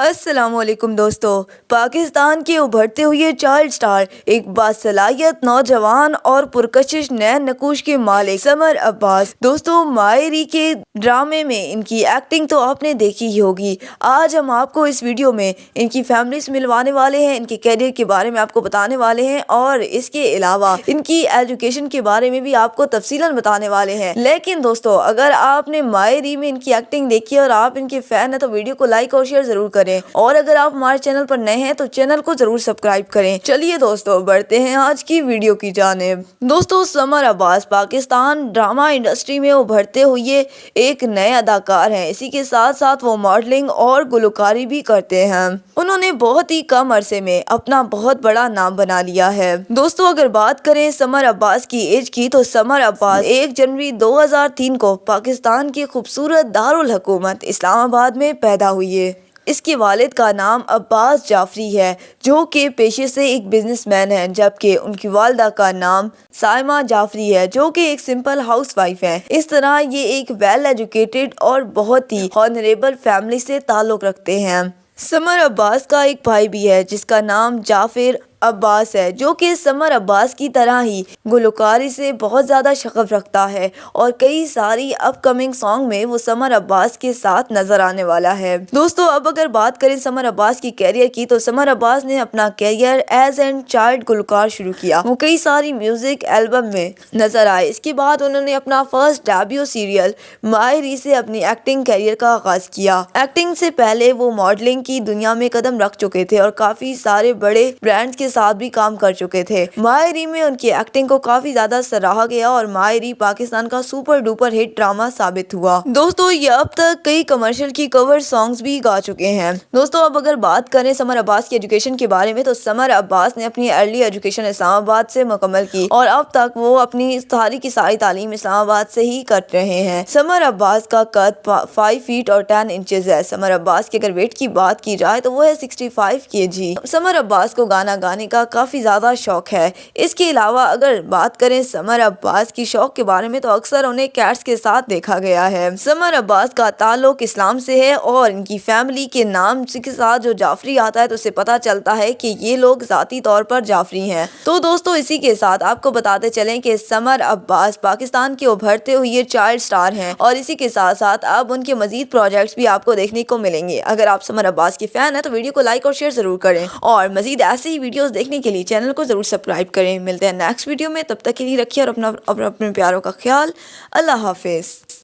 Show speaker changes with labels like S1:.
S1: السلام علیکم دوستو، پاکستان کے ابھرتے ہوئے چائلڈ سٹار، ایک باصلاحیت نوجوان اور پرکشش نئے نقوش کے مالک سمر عباس۔ دوستو، ماہری کے ڈرامے میں ان کی ایکٹنگ تو آپ نے دیکھی ہی ہوگی۔ آج ہم آپ کو اس ویڈیو میں ان کی فیملی سے ملوانے والے ہیں، ان کے کیریئر کے بارے میں آپ کو بتانے والے ہیں، اور اس کے علاوہ ان کی ایجوکیشن کے بارے میں بھی آپ کو تفصیلاً بتانے والے ہیں۔ لیکن دوستو، اگر آپ نے ماہری میں ان کی ایکٹنگ دیکھی اور آپ ان کے فین ہیں تو ویڈیو کو لائک اور شیئر ضرور کریں، اور اگر آپ ہمارے چینل پر نئے ہیں تو چینل کو ضرور سبسکرائب کریں۔ چلیے دوستو، بڑھتے ہیں آج کی ویڈیو کی جانب۔ دوستو، سمر عباس پاکستان ڈرامہ انڈسٹری میں ابھرتے ہوئے ایک نئے اداکار ہیں۔ اسی کے ساتھ ساتھ وہ ماڈلنگ اور گلوکاری بھی کرتے ہیں۔ انہوں نے بہت ہی کم عرصے میں اپنا بہت بڑا نام بنا لیا ہے۔ دوستو، اگر بات کریں سمر عباس کی ایج کی تو سمر عباس 1 جنوری 2003 کو پاکستان کی خوبصورت دارالحکومت اسلام آباد میں پیدا ہوئے۔ اس کے والد کا نام عباس جعفری ہے، جو کہ پیشے سے ایک بزنس مین ہیں، جبکہ ان کی والدہ کا نام سائمہ جعفری ہے، جو کہ ایک سمپل ہاؤس وائف ہے۔ اس طرح یہ ایک ویل ایجوکیٹڈ اور بہت ہی آنریبل فیملی سے تعلق رکھتے ہیں۔ سمر عباس کا ایک بھائی بھی ہے جس کا نام جعفر عباس ہے، جو کہ سمر عباس کی طرح ہی گلوکاری سے بہت زیادہ شغف رکھتا ہے، اور کئی ساری اپ کمنگ سانگ میں وہ سمر عباس کے ساتھ نظر آنے والا ہے۔ دوستو، اب اگر بات کریں سمر عباس کی کیریئر کی تو سمر عباس نے اپنا کیریئر ایز این چائلڈ گلوکار شروع کیا۔ وہ کئی ساری میوزک ایلبم میں نظر آئے۔ اس کے بعد انہوں نے اپنا فرسٹ ڈیبیو سیریل ماہری سے اپنی ایکٹنگ کیریئر کا آغاز کیا۔ ایکٹنگ سے پہلے وہ ماڈلنگ کی دنیا میں قدم رکھ چکے تھے اور کافی سارے بڑے برانڈز کے ساتھ بھی کام کر چکے تھے۔ ماہری میں ان کی ایکٹنگ کو کافی زیادہ سراہا گیا اور ماہری پاکستان کا سپر ڈوپر ہٹ ڈرامہ ثابت ہوا۔ دوستو، یہ اب تک کئی کمرشل کی کور سانگز بھی گا چکے ہیں۔ دوستو، اب اگر بات کریں سمر عباس کی ایجوکیشن کے بارے میں تو سمر عباس نے اپنی ارلی ایجوکیشن اسلام آباد سے مکمل کی، اور اب تک وہ اپنی ساری کی ساری تعلیم اسلام آباد سے ہی کر رہے ہیں۔ سمر عباس کا قد 5 فیٹ اور 10 انچز ہے۔ سمر عباس کے اگر ویٹ کی بات کی جائے تو وہ ہے 65 kg۔ سمر عباس کو گانا گانے کا کافی زیادہ شوق ہے۔ اس کے علاوہ اگر بات کریں سمر عباس کی شوق کے بارے میں تو اکثر انہیں کیٹس کے ساتھ دیکھا گیا ہے۔ سمر عباس کا تعلق اسلام سے ہے، اور ان کی فیملی کے نام کے ساتھ جو جعفری آتا ہے تو اسے پتہ چلتا ہے کہ یہ لوگ ذاتی طور پر جعفری ہیں۔ تو دوستو، اسی کے ساتھ آپ کو بتاتے چلیں کہ سمر عباس پاکستان کے ابھرتے ہوئے چائلڈ سٹار ہیں، اور اسی کے ساتھ ساتھ اب ان کے مزید پروجیکٹس بھی آپ کو دیکھنے کو ملیں گے۔ اگر آپ سمر عباس کے فین ہیں تو ویڈیو کو لائک اور شیئر ضرور کریں، اور مزید ایسے ہی ویڈیوز دیکھنے کے لیے چینل کو ضرور سبسکرائب کریں۔ ملتے ہیں نیکسٹ ویڈیو میں، تب تک کے لیے رکھیے اور اپنے پیاروں کا خیال۔ اللہ حافظ۔